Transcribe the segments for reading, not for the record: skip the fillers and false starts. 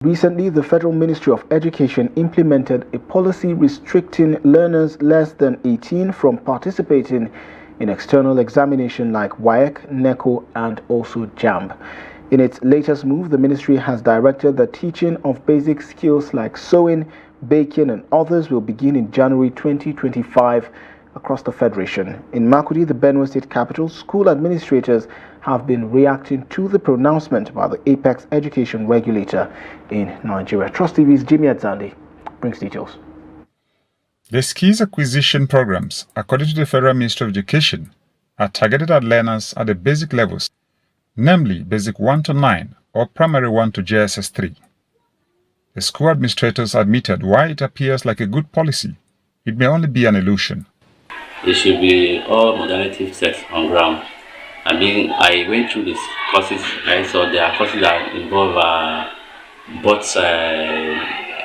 Recently, the Federal Ministry of Education implemented a policy restricting learners less than 18 from participating in external examination like WAEC, NECO and also JAMB. In its latest move, the ministry has directed the teaching of basic skills like sewing, baking and others will begin in January 2025 across the Federation. In Makurdi, the Benue state capital, school administrators have been reacting to the pronouncement by the apex education regulator in Nigeria. Trust TV's Jimmy Adzandi brings details. The skills acquisition programs, according to the Federal Ministry of Education, are targeted at learners at the basic levels, namely Basic 1 to 9 or Primary 1 to JSS 3. The school administrators admitted why it appears like a good policy, it may only be an illusion. It should be all modalities set on ground. I went through these courses. I saw there are courses that involve both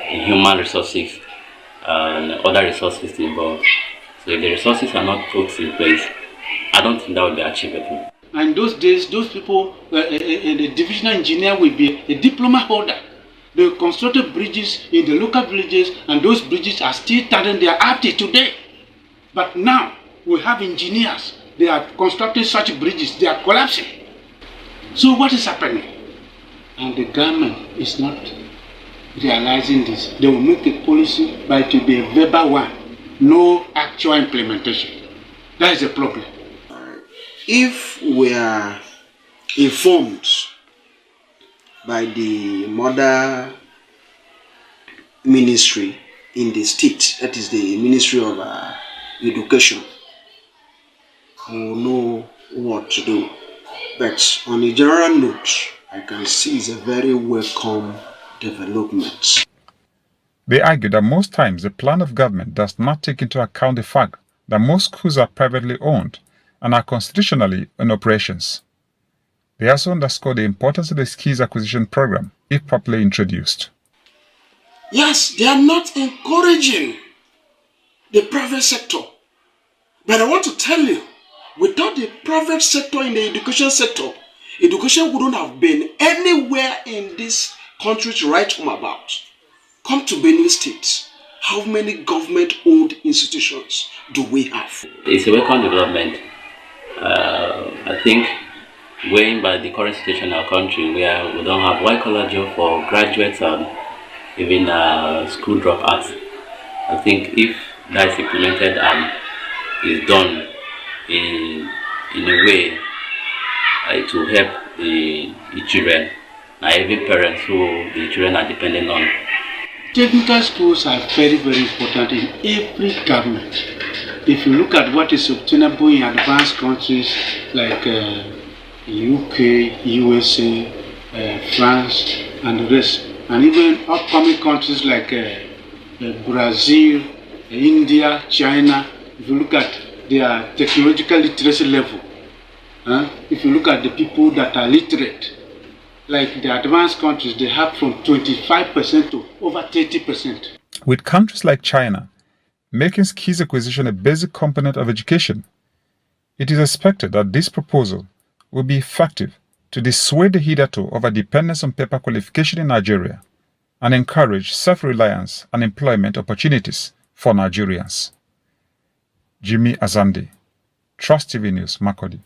human resources and other resources involved. So if the resources are not put in place, I don't think that would be achievable. And those days, those people, the divisional engineer will be a diploma holder. They constructed bridges in the local villages, and those bridges are still standing there up to today. But now we have engineers. They are constructing such bridges. They are collapsing. So what is happening? And the government is not realizing this. They will make a policy, but it will be a verbal one. No actual implementation. That is the problem. If we are informed by the mother ministry in the state, that is the Ministry of Education, we will know what to do. But on a general note, I can see it's a very welcome development. They argue that most times the plan of government does not take into account the fact that most schools are privately owned and are constitutionally in operations. They also underscore the importance of the skills acquisition program if properly introduced. Yes, they are not encouraging the private sector. But I want to tell you, without the private sector in the education sector, education wouldn't have been anywhere in this country to write home about. Come to Benue State. How many government-owned institutions do we have? It's a welcome development. I think going by the current situation in our country where we don't have white-collar job for graduates and even school dropouts, I think if that is implemented and is done in a way to help the children and even parents who the children are dependent on. Technical schools are very, very important in every government. If you look at what is obtainable in advanced countries like UK, USA, France, and the rest, and even upcoming countries like Brazil, India, China, if you look at their technological literacy level, if you look at the people that are literate, like the advanced countries, they have from 25% to over 30%. With countries like China making skills acquisition a basic component of education, it is expected that this proposal will be effective to dissuade the hitherto over dependence on paper qualification in Nigeria and encourage self-reliance and employment opportunities for Nigerians. Jimmy Azandi, Trust TV News, Makurdi.